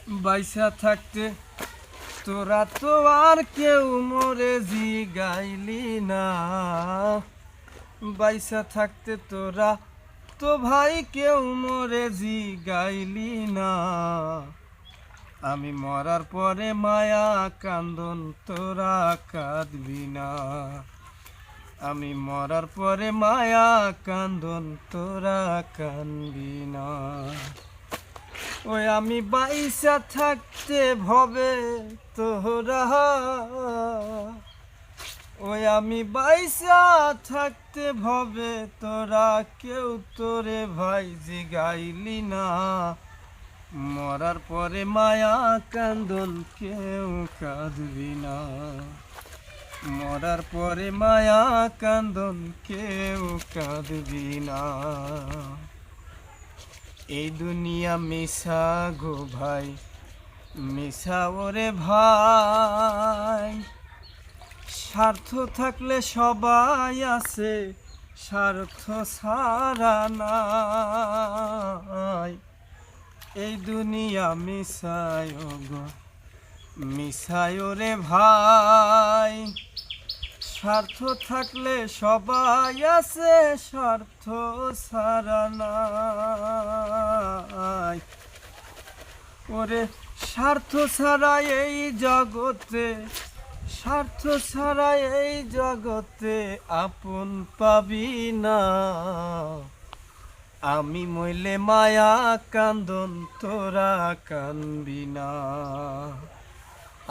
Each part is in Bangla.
বাইসা থাকতে তোরা তো আর কেউ মরে জিগাইলি না। বাইসা থাকতে তোরা তো ভাই কেউ মরে জিগাইলি না। আমি মরার পরে মায়া কান্দন তোরা কাঁদবি না। আমি মরার পরে মায়া কান্দন তোরা কাঁদবি না। ওই আমি বাইসা থাকতে ভবে তোরা, ওই আমি বাইসা থাকতে ভবে তোরা কেউ তোরে ভাই জিগাইলি না। মরার পরে মায়া কান্দন কেউ কাঁদবি না। মরার পরে মায়া কান্দন কেউ কাঁদবি না। এই দুনিয়া মিশা গো ভাই, মিশা ওরে ভাই। স্বার্থ থাকলে সবাই আছে, স্বার্থ ছাড়া নাই। এই দুনিয়া মিশায় গো, মিশায় ওরে ভাই। স্বার্থ থাকলে সবাই আছে, স্বার্থ ছাড়া নাই। ওরে স্বার্থ ছাড়া এই জগতে, স্বার্থ ছাড়া এই জগতে আপন পাবি না। আমি মইলে মায়া কান্দন তোরা কানবি না।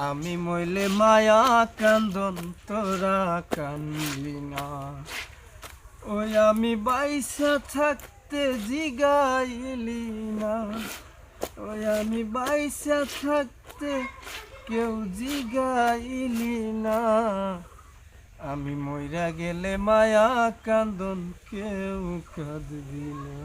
আমি মইলে মায়া কান্দন তোরা কানবি না। ওই আমি বাইসা থাকতে জিগাইলি না। ওই আমি বাইসা থাকতে কেউ জিগাইলি না। আমি মইরা গেলে মায়া কান্দন কেউ কাঁদবি না।